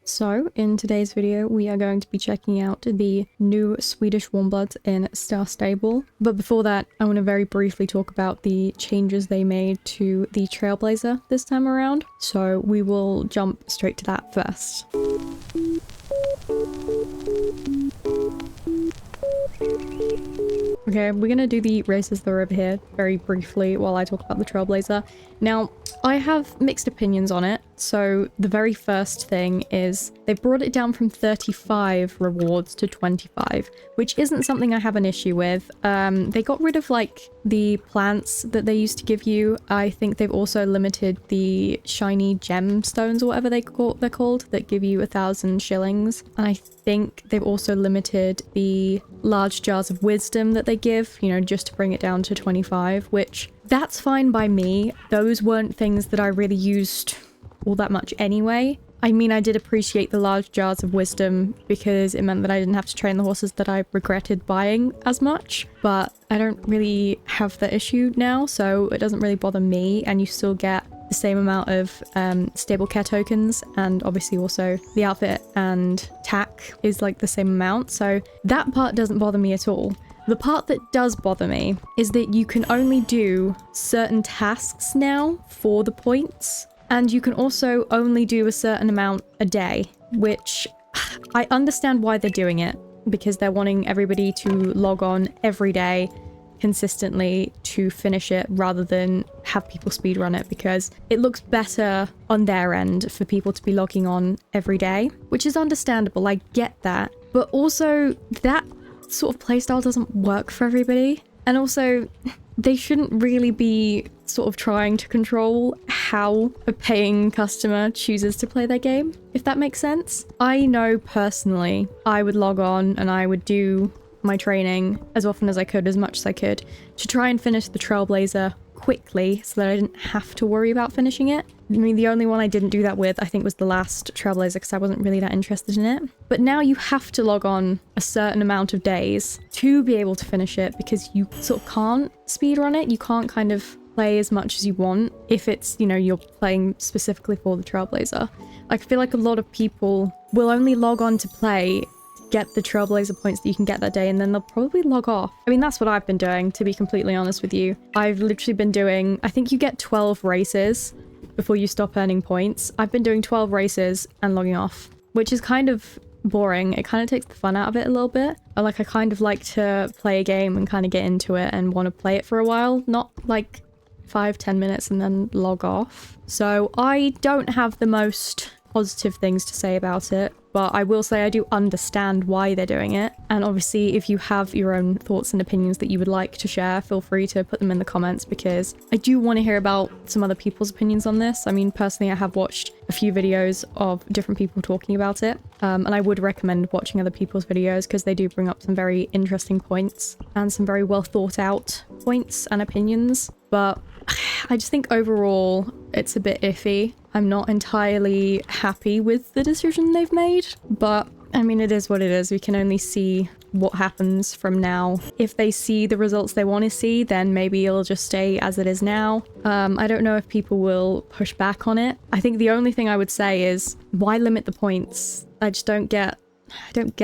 So, in today's video, we are going to be checking out the new Swedish Warmblood in Star Stable. But before that, I want to very briefly talk about the changes they made to the Trailblazer this time around. So we will jump straight to that first. Okay, we're gonna do the races that are over here very briefly while I talk about the Trailblazer. Now, I have mixed opinions on it. So the very first thing is they brought it down from 35 rewards to 25, which isn't something I have an issue with. They got rid of like the plants that they used to give you. I think they've also limited the shiny gemstones or whatever they're called that give you 1,000 shillings. And I think they've also limited the large jars of wisdom that they give, you know, just to bring it down to 25, which that's fine by me. Those weren't things that I really used all that much anyway. I mean, I did appreciate the large jars of wisdom because it meant that I didn't have to train the horses that I regretted buying as much, but I don't really have the issue now, so it doesn't really bother me, and you still get the same amount of stable care tokens, and obviously also the outfit and tack is like the same amount, so that part doesn't bother me at all. The part that does bother me is that you can only do certain tasks now for the points, and you can also only do a certain amount a day, which I understand why they're doing it, because they're wanting everybody to log on every day consistently to finish it rather than have people speedrun it, because it looks better on their end for people to be logging on every day, which is understandable. I get that, but also that sort of playstyle doesn't work for everybody, and also they shouldn't really be sort of trying to control how a paying customer chooses to play their game, if that makes sense. I know personally I would log on and I would do my training as often as I could, as much as I could, to try and finish the Trailblazer quickly so that I didn't have to worry about finishing it. I mean, the only one I didn't do that with, I think, was the last Trailblazer because I wasn't really that interested in it. But now you have to log on a certain amount of days to be able to finish it, because you sort of can't speedrun it. You can't kind of play as much as you want if it's, you know, you're playing specifically for the Trailblazer. I feel like a lot of people will only log on to play, get the Trailblazer points that you can get that day, and then they'll probably log off. I mean, that's what I've been doing, to be completely honest with you. I've literally been doing, I think you get 12 races before you stop earning points. I've been doing 12 races and logging off, which is kind of boring. It kind of takes the fun out of it a little bit. I kind of like to play a game and kind of get into it and want to play it for a while, not like 5-10 minutes and then log off. So I don't have the most positive things to say about it, but I will say I do understand why they're doing it. And obviously, if you have your own thoughts and opinions that you would like to share, feel free to put them in the comments, because I do want to hear about some other people's opinions on this. I mean, personally, I have watched a few videos of different people talking about it, and I would recommend watching other people's videos because they do bring up some very interesting points and some very well thought out points and opinions. But I just think overall it's a bit iffy. I'm not entirely happy with the decision they've made, but I mean, it is what it is. We can only see what happens from now. If they see the results they want to see, then maybe it'll just stay as it is now. I don't know if people will push back on it. I think the only thing I would say is, why limit the points? I just don't get it. I don't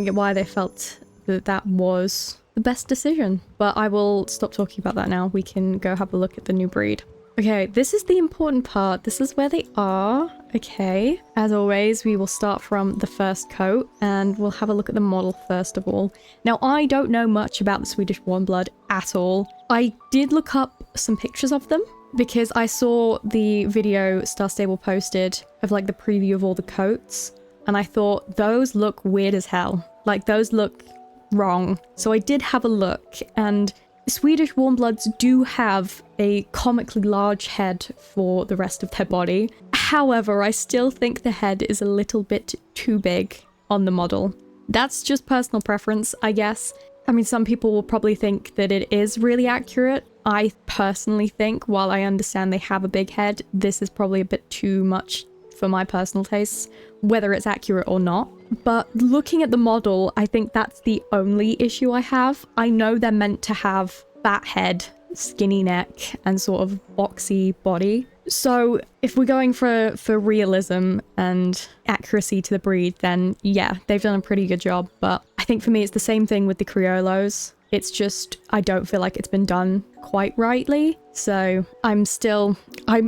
get why they felt that that was the best decision. But I will stop talking about that now. We can go have a look at the new breed. Okay, this is the important part. This is where they are. Okay, as always, we will start from the first coat and we'll have a look at the model first of all. Now, I don't know much about the Swedish Warmblood at all. I did look up some pictures of them because I saw the video Star Stable posted of like the preview of all the coats, and I thought those look weird as hell. Like, those look wrong. So I did have a look, and Swedish Warmbloods do have a comically large head for the rest of their body. However, I still think the head is a little bit too big on the model. That's just personal preference, I guess. I mean, some people will probably think that it is really accurate. I personally think, while I understand they have a big head, this is probably a bit too much for my personal tastes, whether it's accurate or not. But looking at the model, I think that's the only issue I have. I know they're meant to have fat head, skinny neck, and sort of boxy body, So if we're going for realism and accuracy to the breed, then yeah, they've done a pretty good job. But I think for me, it's the same thing with the Criollos. It's just, I don't feel like it's been done quite rightly. So I'm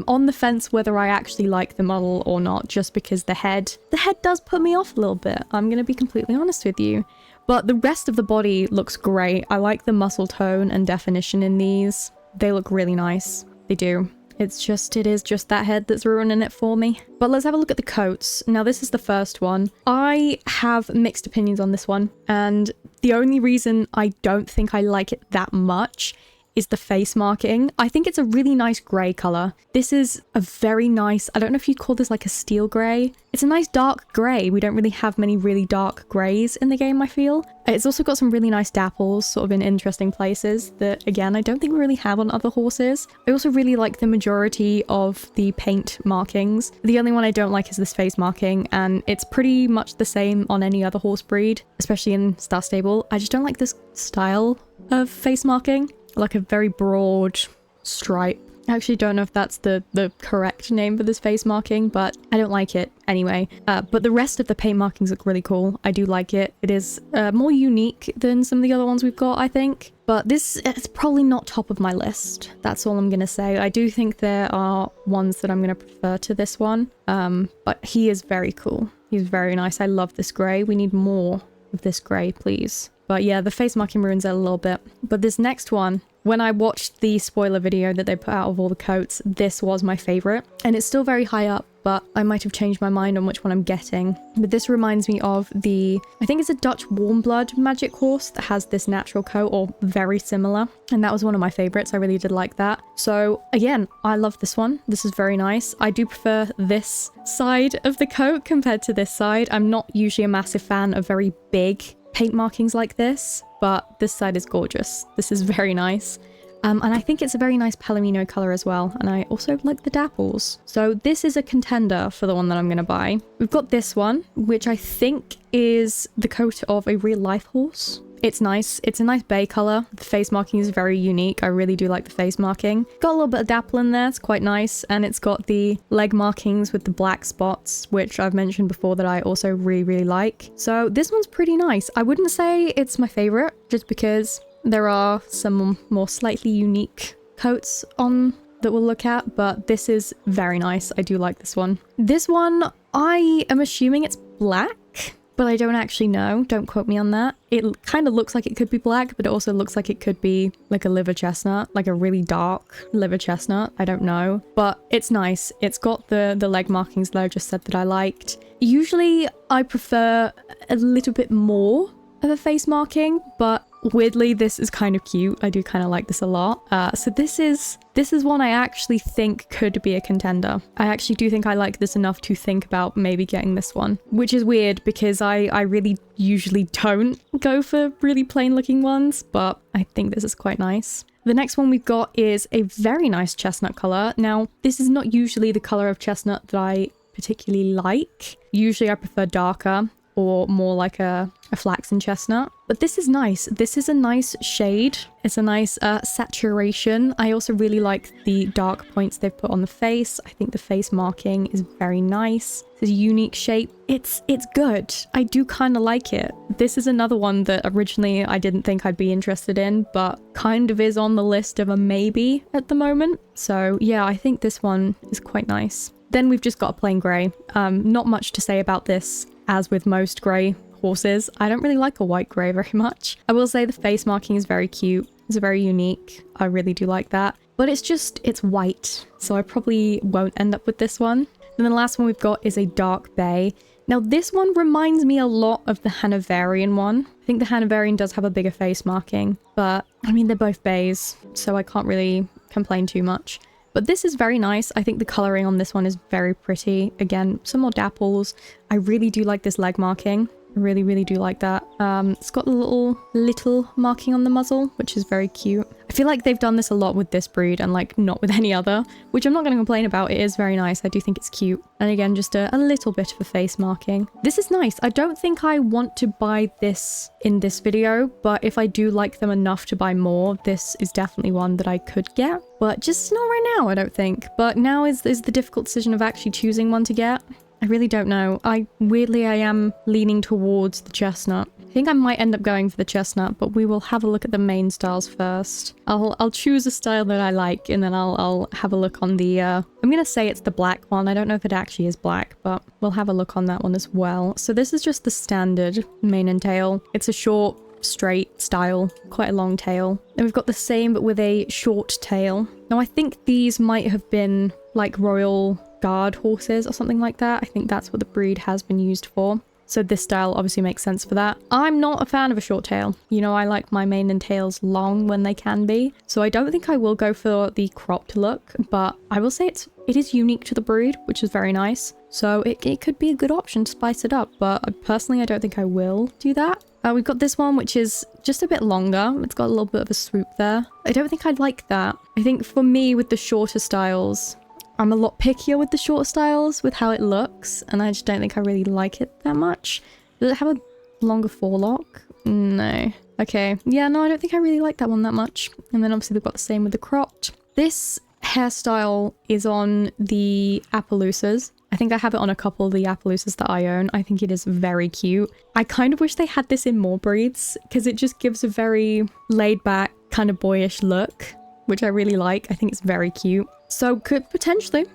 on the fence whether I actually like the model or not, just because the head does put me off a little bit. I'm going to be completely honest with you. But the rest of the body looks great. I like the muscle tone and definition in these. They look really nice. They do. It is just that head that's ruining it for me. But let's have a look at the coats. Now, this is the first one. I have mixed opinions on this one. And the only reason I don't think I like it that much is the face marking. I think it's a really nice grey colour. This is a very nice, I don't know if you'd call this like a steel grey. It's a nice dark grey. We don't really have many really dark greys in the game, I feel. It's also got some really nice dapples sort of in interesting places that, again, I don't think we really have on other horses. I also really like the majority of the paint markings. The only one I don't like is this face marking, and it's pretty much the same on any other horse breed, especially in Star Stable. I just don't like this style of face marking. Like a very broad stripe. I actually don't know if that's the correct name for this face marking, but I don't like it anyway. But the rest of the paint markings look really cool. I do like it. It is more unique than some of the other ones we've got, I think. But it's probably not top of my list. That's all I'm going to say. I do think there are ones that I'm going to prefer to this one. But he is very cool. He's very nice. I love this grey. We need more of this grey, please. But yeah, the face marking ruins it a little bit. But this next one, when I watched the spoiler video that they put out of all the coats, this was my favourite. And it's still very high up, but I might have changed my mind on which one I'm getting. But this reminds me of I think it's a Dutch Warmblood magic horse that has this natural coat, or very similar. And that was one of my favourites. I really did like that. So again, I love this one. This is very nice. I do prefer this side of the coat compared to this side. I'm not usually a massive fan of very big paint markings like this, but this side is gorgeous. This is very nice. And I think it's a very nice Palomino color as well. And I also like the dapples. So this is a contender for the one that I'm going to buy. We've got this one, which I think is the coat of a real life horse. It's nice. It's a nice bay color. The face marking is very unique. I really do like the face marking. Got a little bit of dapple in there. It's quite nice. And it's got the leg markings with the black spots, which I've mentioned before that I also really, really like. So this one's pretty nice. I wouldn't say it's my favorite just because there are some more slightly unique coats on that we'll look at, but this is very nice. I do like this one. This one, I am assuming it's black, but I don't actually know. Don't quote me on that. It kind of looks like it could be black, but it also looks like it could be like a liver chestnut, like a really dark liver chestnut. I don't know, but it's nice. It's got the leg markings that I just said that I liked. Usually I prefer a little bit more of a face marking, but weirdly this is kind of cute. I do kind of like this a lot. So this is one I actually think could be a contender. I actually do think I like this enough to think about maybe getting this one, which is weird because I really usually don't go for really plain looking ones, but I think this is quite nice. The next one we've got is a very nice chestnut color. Now, this is not usually the color of chestnut that I particularly like. Usually I prefer darker or more like a flaxen chestnut. But this is nice. This is a nice shade. It's a nice saturation. I also really like the dark points they've put on the face. I think the face marking is very nice. It's a unique shape. It's good. I do kind of like it. This is another one that originally I didn't think I'd be interested in, but kind of is on the list of a maybe at the moment. So yeah, I think this one is quite nice. Then we've just got a plain grey. Not much to say about this. As with most grey horses, I don't really like a white grey very much. I will say the face marking is very cute. It's very unique. I really do like that. But it's white, so I probably won't end up with this one. And then the last one we've got is a dark bay. Now this one reminds me a lot of the Hanoverian one. I think the Hanoverian does have a bigger face marking, but I mean, they're both bays, so I can't really complain too much. But this is very nice. I think the colouring on this one is very pretty. Again, some more dapples. I really do like this leg marking. I really, really do like that. It's got a little marking on the muzzle, which is very cute. I feel like they've done this a lot with this breed and like not with any other, which I'm not going to complain about. It is very nice. I do think it's cute. And again, just a little bit of a face marking. This is nice. I don't think I want to buy this in this video, but if I do like them enough to buy more, this is definitely one that I could get, but just not right now, I don't think. But now is the difficult decision of actually choosing one to get. I really don't know. Weirdly, I am leaning towards the chestnut. I think I might end up going for the chestnut, but we will have a look at the main styles first. I'll choose a style that I like, and then I'll have a look on the, I'm gonna say it's the black one. I don't know if it actually is black, but we'll have a look on that one as well. So this is just the standard mane and tail. It's a short, straight style, quite a long tail. Then we've got the same, but with a short tail. Now, I think these might have been like royal guard horses or something like that. I think that's what the breed has been used for. So this style obviously makes sense for that. I'm not a fan of a short tail. You know, I like my mane and tails long when they can be. So I don't think I will go for the cropped look, but I will say it is unique to the breed, which is very nice. So it could be a good option to spice it up, but personally, I don't think I will do that. We've got this one, which is just a bit longer. It's got a little bit of a swoop there. I don't think I'd like that. I think for me, with the shorter styles, I'm a lot pickier with the short styles, with how it looks, and I just don't think I really like it that much. Does it have a longer forelock? No. Okay. Yeah, no, I don't think I really like that one that much. And then obviously we've got the same with the cropped. This hairstyle is on the Appaloosas. I think I have it on a couple of the Appaloosas that I own. I think it is very cute. I kind of wish they had this in more breeds, because it just gives a very laid back, kind of boyish look, which I really like. I think it's very cute. So could potentially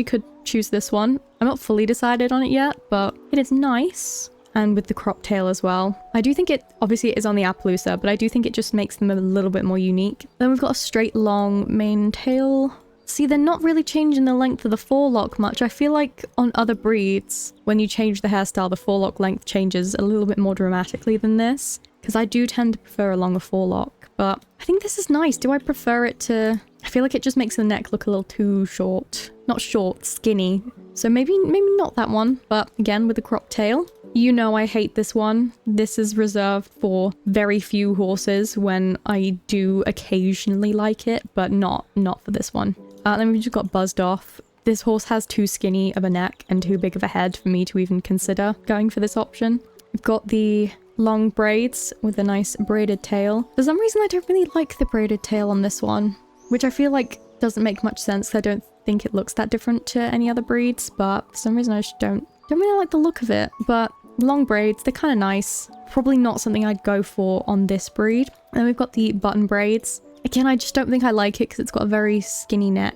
could choose this one. I'm not fully decided on it yet, but it is nice. And with the crop tail as well. I do think it, obviously it is on the Appaloosa, but I do think it just makes them a little bit more unique. Then we've got a straight long mane tail. See, they're not really changing the length of the forelock much. I feel like on other breeds, when you change the hairstyle, the forelock length changes a little bit more dramatically than this. Because I do tend to prefer a longer forelock. But I think this is nice. Do I prefer it to... I feel like it just makes the neck look a little too short. Not short, skinny. So maybe not that one. But again, with the crop tail. You know I hate this one. This is reserved for very few horses when I do occasionally like it, but not for this one. Then we've just got buzzed off. This horse has too skinny of a neck and too big of a head for me to even consider going for this option. We've got the long braids with a nice braided tail. For some reason, I don't really like the braided tail on this one, which I feel like doesn't make much sense. I don't think it looks that different to any other breeds, but for some reason I just don't really like the look of it. But long braids, they're kind of nice. Probably not something I'd go for on this breed. And then we've got the button braids. Again, I just don't think I like it because it's got a very skinny neck.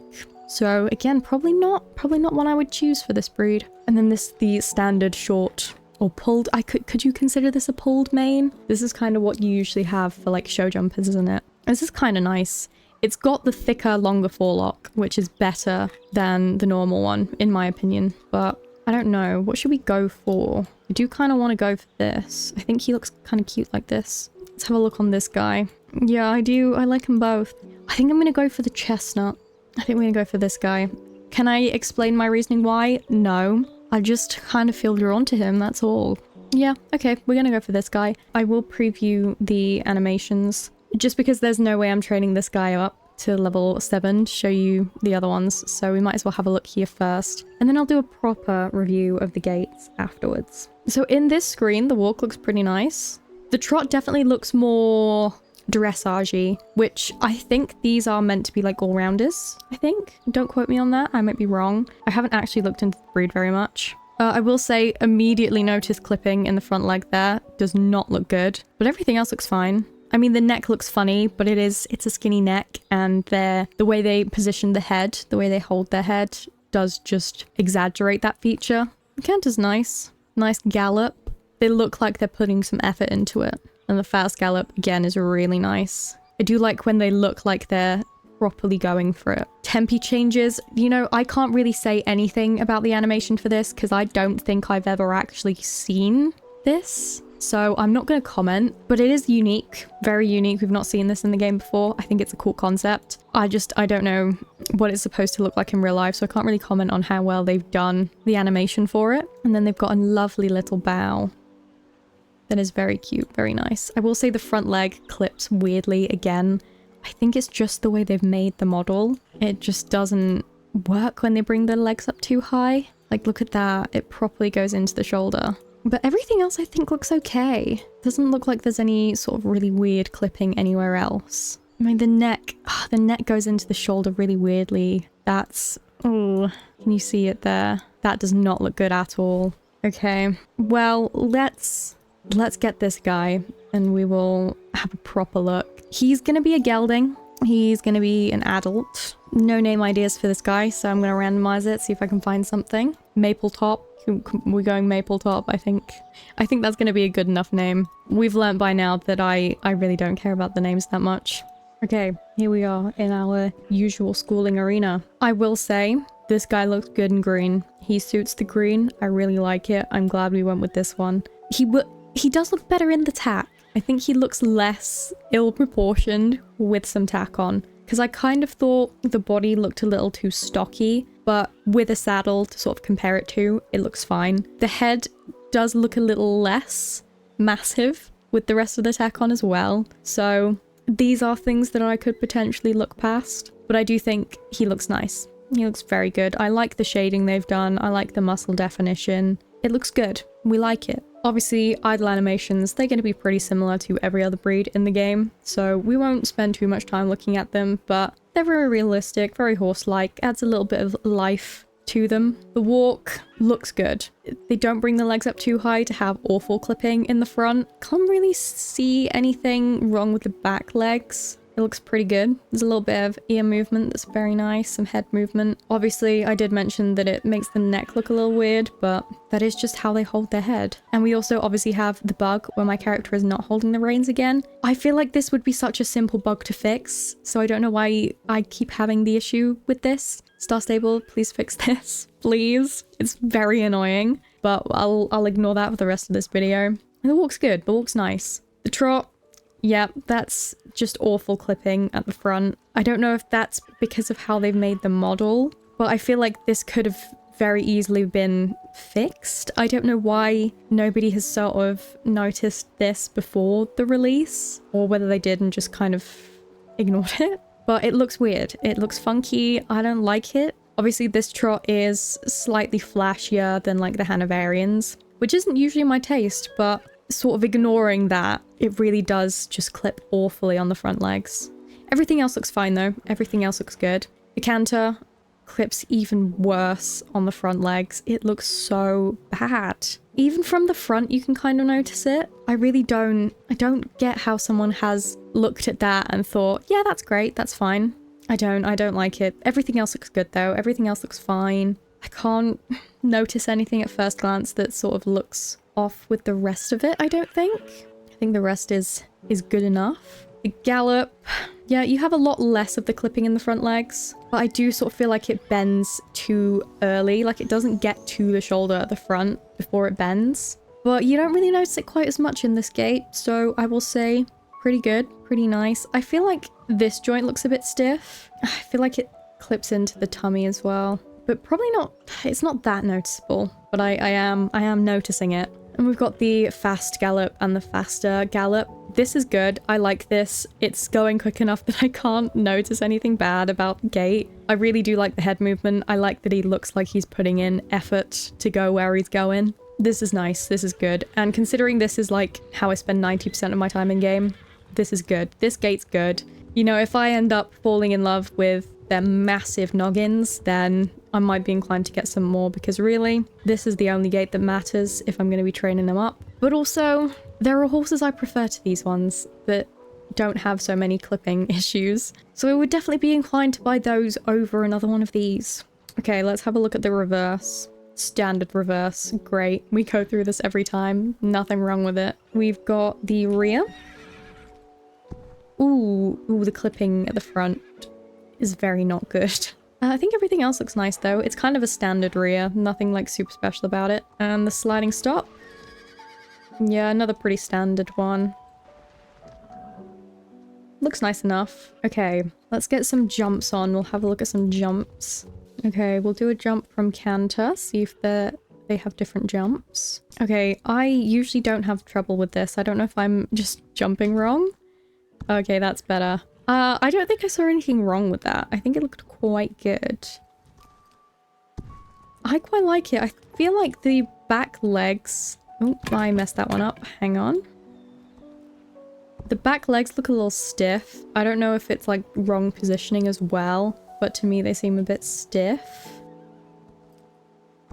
So again, probably not one I would choose for this breed. And then the standard short or pulled. Could you consider this a pulled mane? This is kind of what you usually have for like show jumpers, isn't it? This is kind of nice. It's got the thicker, longer forelock, which is better than the normal one, in my opinion. But I don't know. What should we go for? I do kind of want to go for this. I think he looks kind of cute like this. Let's have a look on this guy. Yeah, I do. I like them both. I think I'm going to go for the chestnut. I think we're going to go for this guy. Can I explain my reasoning why? No. I just kind of feel drawn to him, that's all. Yeah, okay, we're going to go for this guy. I will preview the animations, just because there's no way I'm training this guy up to level 7 to show you the other ones, so we might as well have a look here first. And then I'll do a proper review of the gaits afterwards. So in this screen, the walk looks pretty nice. The trot definitely looks more dressage-y, which I think these are meant to be like all-rounders, I think. Don't quote me on that, I might be wrong. I haven't actually looked into the breed very much. I will say, immediately noticed clipping in the front leg there. Does not look good, but everything else looks fine. I mean, the neck looks funny, but it's a skinny neck, and the way they position the head, the way they hold their head, does just exaggerate that feature. The canter's nice. Nice gallop. They look like they're putting some effort into it. And the fast gallop, again, is really nice. I do like when they look like they're properly going for it. Tempi changes. You know, I can't really say anything about the animation for this because I don't think I've ever actually seen this. So I'm not going to comment, but it is unique. Very unique. We've not seen this in the game before. I think it's a cool concept. I don't know what it's supposed to look like in real life, so I can't really comment on how well they've done the animation for it. And then they've got a lovely little bow. That is very cute, very nice. I will say the front leg clips weirdly again. I think it's just the way they've made the model. It just doesn't work when they bring their legs up too high. Like, look at that. It properly goes into the shoulder. But everything else I think looks okay. Doesn't look like there's any sort of really weird clipping anywhere else. I mean, the neck goes into the shoulder really weirdly. That's, oh, can you see it there? That does not look good at all. Okay, well, let's get this guy and we will have a proper look. He's gonna be a gelding. He's gonna be an adult. No name ideas for this guy, so I'm gonna randomize it, see if I can find something. Maple Top. We're going Maple Top, I think. I think that's gonna be a good enough name. We've learnt by now that I really don't care about the names that much. Okay, here we are in our usual schooling arena. I will say, this guy looks good in green. He suits the green. I really like it. I'm glad we went with this one. He does look better in the tack. I think he looks less ill-proportioned with some tack on. Because I kind of thought the body looked a little too stocky, but with a saddle to sort of compare it to, it looks fine. The head does look a little less massive with the rest of the tack on as well. So these are things that I could potentially look past, but I do think he looks nice. He looks very good. I like the shading they've done. I like the muscle definition. It looks good. We like it. Obviously, idle animations, they're going to be pretty similar to every other breed in the game, so we won't spend too much time looking at them, but they're very realistic, very horse-like, adds a little bit of life to them. The walk looks good. They don't bring the legs up too high to have awful clipping in the front. Can't really see anything wrong with the back legs. It looks pretty good. There's a little bit of ear movement that's very nice, some head movement. Obviously, I did mention that it makes the neck look a little weird, but that is just how they hold their head. And we also obviously have the bug where my character is not holding the reins again. I feel like this would be such a simple bug to fix, so I don't know why I keep having the issue with this. Star Stable, please fix this, please. It's very annoying, but I'll ignore that for the rest of this video. And the walk's good, the walk's nice. The trot, yeah, that's just awful clipping at the front. I don't know if that's because of how they've made the model, but I feel like this could have very easily been fixed. I don't know why nobody has sort of noticed this before the release, or whether they did and just kind of ignored it. But it looks weird. It looks funky. I don't like it. Obviously, this trot is slightly flashier than like the Hanoverians, which isn't usually my taste, but sort of ignoring that, it really does just clip awfully on the front legs. Everything else looks fine though. Everything else looks good. The canter clips even worse on the front legs. It looks so bad. Even from the front, you can kind of notice it. I don't get how someone has looked at that and thought, yeah, that's great, that's fine. I don't like it. Everything else looks good though. Everything else looks fine. I can't notice anything at first glance that sort of looks off with the rest of it, I don't think. I think the rest is good enough. The gallop, yeah, you have a lot less of the clipping in the front legs, but I do sort of feel like it bends too early, like it doesn't get to the shoulder at the front before it bends. But you don't really notice it quite as much in this gait, so I will say pretty good, pretty nice. I feel like this joint looks a bit stiff. I feel like it clips into the tummy as well, but probably not, it's not that noticeable, but I am noticing it. And we've got the fast gallop and the faster gallop. This is good. I like this. It's going quick enough that I can't notice anything bad about the gait. I really do like the head movement. I like that he looks like he's putting in effort to go where he's going. This is nice. This is good. And considering this is like how I spend 90% of my time in game, this is good. This gait's good. You know, if I end up falling in love with their massive noggins, then I might be inclined to get some more, because really, this is the only gait that matters if I'm going to be training them up. But also, there are horses I prefer to these ones that don't have so many clipping issues. So I would definitely be inclined to buy those over another one of these. Okay, let's have a look at the reverse. Standard reverse. Great. We go through this every time. Nothing wrong with it. We've got the rear. Ooh, the clipping at the front is very not good. I think everything else looks nice though. It's kind of a standard rear, nothing like super special about it. And the sliding stop. Yeah, another pretty standard one. Looks nice enough. Okay, let's get some jumps on. We'll have a look at some jumps. Okay, we'll do a jump from canter, see if they have different jumps. Okay, I usually don't have trouble with this. I don't know if I'm just jumping wrong. Okay, that's better. I don't think I saw anything wrong with that. I think it looked quite good. I quite like it. I feel like the back legs... Oh, I messed that one up. Hang on. The back legs look a little stiff. I don't know if it's like wrong positioning as well, but to me they seem a bit stiff.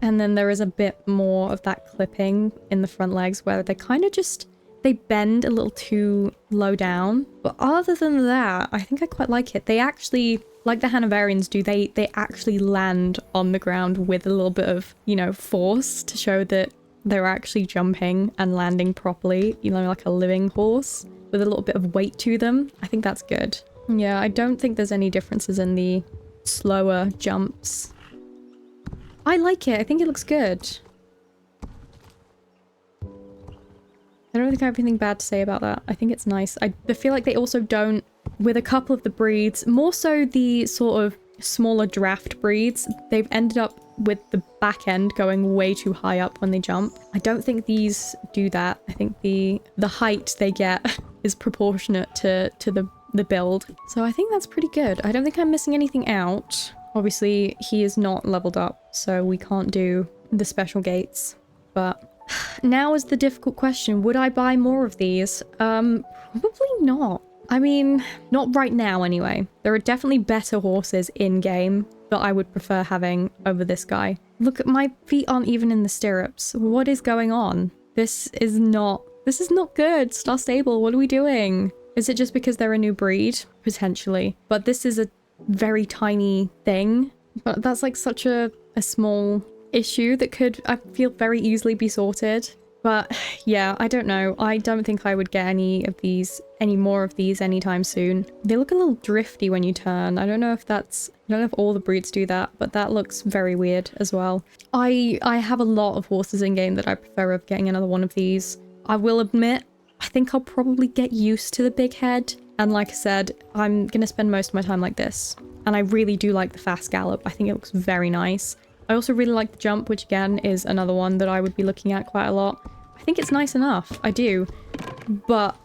And then there is a bit more of that clipping in the front legs where they kind of just, they bend a little too low down. But other than that, I think I quite like it. They actually, like the Hanoverians do, they actually land on the ground with a little bit of, you know, force to show that they're actually jumping and landing properly, you know, like a living horse with a little bit of weight to them. I think that's good. Yeah, I don't think there's any differences in the slower jumps. I like it. I think it looks good. I don't think I have anything bad to say about that. I think it's nice. I feel like they also don't, with a couple of the breeds, more so the sort of smaller draft breeds, they've ended up with the back end going way too high up when they jump. I don't think these do that. I think the height they get is proportionate to the build. So I think that's pretty good. I don't think I'm missing anything out. Obviously, he is not leveled up, so we can't do the special gaits. But now is the difficult question. Would I buy more of these? Probably not. I mean, not right now anyway. There are definitely better horses in-game that I would prefer having over this guy. Look, my feet aren't even in the stirrups. What is going on? This is not good. Star Stable, what are we doing? Is it just because they're a new breed? Potentially. But this is a very tiny thing. But that's like such a small issue that could, I feel, very easily be sorted. But yeah, I don't know. I don't think I would get any more of these anytime soon. They look a little drifty when you turn. I don't know if all the breeds do that, but that looks very weird as well. I have a lot of horses in game that I prefer of getting another one of these. I will admit, I think I'll probably get used to the big head. And like I said, I'm gonna spend most of my time like this. And I really do like the fast gallop. I think it looks very nice. I also really like the jump, which again is another one that I would be looking at quite a lot. I think it's nice enough, I do. But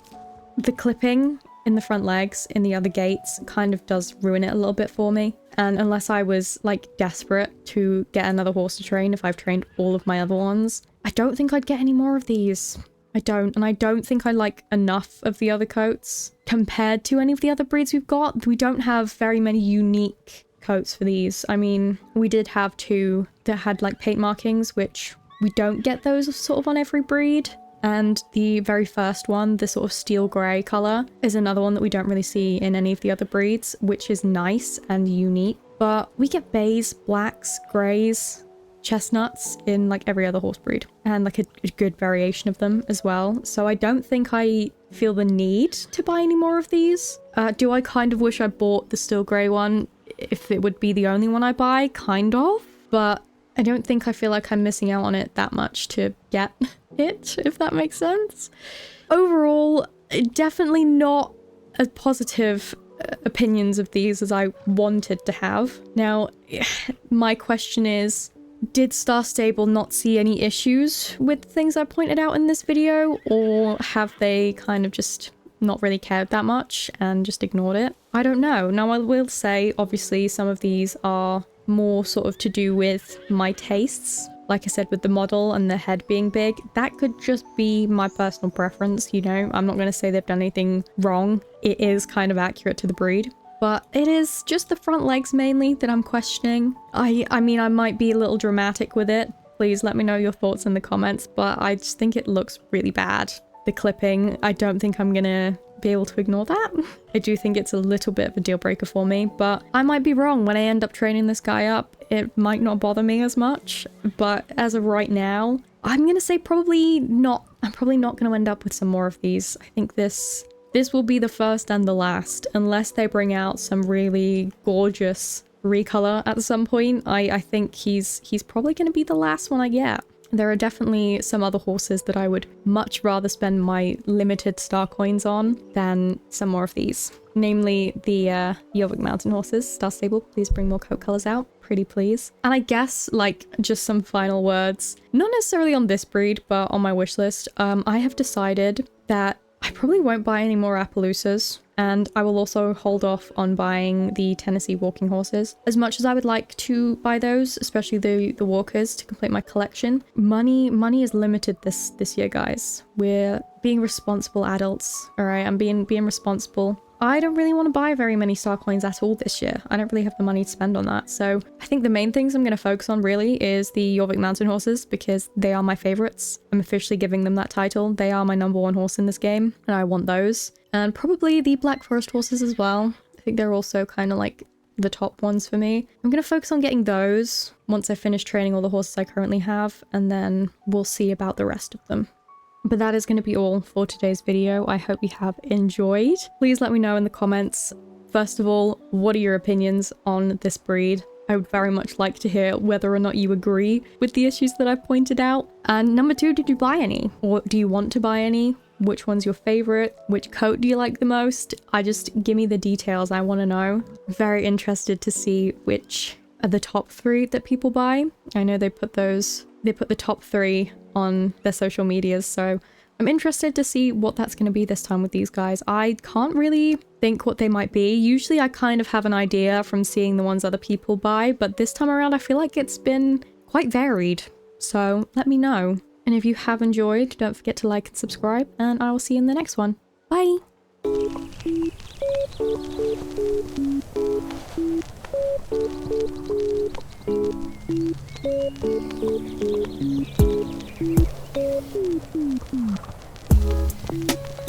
the clipping in the front legs, in the other gaits, kind of does ruin it a little bit for me. And unless I was like desperate to get another horse to train, if I've trained all of my other ones, I don't think I'd get any more of these. I don't, and I don't think I like enough of the other coats compared to any of the other breeds we've got. We don't have very many unique coats for these. I mean, we did have two that had like paint markings, which we don't get those sort of on every breed. And the very first one, the sort of steel grey colour, is another one that we don't really see in any of the other breeds, which is nice and unique. But we get bays, blacks, greys, chestnuts in like every other horse breed, and like a good variation of them as well. So I don't think I feel the need to buy any more of these. Do I kind of wish I bought the steel grey one if it would be the only one I buy? Kind of. But I don't think I feel like I'm missing out on it that much to get it, if that makes sense. Overall, definitely not as positive opinions of these as I wanted to have. Now, my question is, did Star Stable not see any issues with the things I pointed out in this video, or have they kind of just not really cared that much and just ignored it? I don't know. Now, I will say, obviously, some of these are more sort of to do with my tastes. Like I said, with the model and the head being big, that could just be my personal preference, you know? I'm not going to say they've done anything wrong. It is kind of accurate to the breed. But it is just the front legs mainly that I'm questioning. I mean, I might be a little dramatic with it. Please let me know your thoughts in the comments, but I just think it looks really bad. The clipping, I don't think I'm gonna be able to ignore that. I do think it's a little bit of a deal breaker for me, but I might be wrong. When I end up training this guy up, it might not bother me as much. But as of right now, I'm gonna say probably not. I'm probably not gonna end up with some more of these. I think this will be the first and the last, unless they bring out some really gorgeous recolor at some point. I think he's probably going to be the last one I get. There are definitely some other horses that I would much rather spend my limited star coins on than some more of these. Namely the Jorvik Mountain horses. Star Stable, please bring more coat colors out. Pretty please. And I guess, like, just some final words. Not necessarily on this breed, but on my wish list. I have decided that I probably won't buy any more Appaloosas, and I will also hold off on buying the Tennessee walking horses. As much as I would like to buy those, especially the walkers to complete my collection, money is limited this year, guys. We're being responsible adults, all right? I'm being responsible. I don't really want to buy very many star coins at all this year. I don't really have the money to spend on that. So I think the main things I'm going to focus on really is the Jorvik Mountain horses, because they are my favorites. I'm officially giving them that title. They are my #1 horse in this game, and I want those. And probably the Black Forest horses as well. I think they're also kind of like the top ones for me. I'm going to focus on getting those once I finish training all the horses I currently have, and then we'll see about the rest of them. But that is going to be all for today's video. I hope you have enjoyed. Please let me know in the comments, first of all, what are your opinions on this breed? I would very much like to hear whether or not you agree with the issues that I've pointed out. And number 2, did you buy any? Or do you want to buy any? Which one's your favorite? Which coat do you like the most? Give me the details. I want to know. Very interested to see which are the top 3 that people buy. I know they put the top 3 on their social medias, so I'm interested to see what that's going to be this time with these guys. I can't really think what they might be. Usually I kind of have an idea from seeing the ones other people buy, but this time around I feel like it's been quite varied. So let me know. And if you have enjoyed, don't forget to like and subscribe, and I will see you in the next one. Bye! Thank you.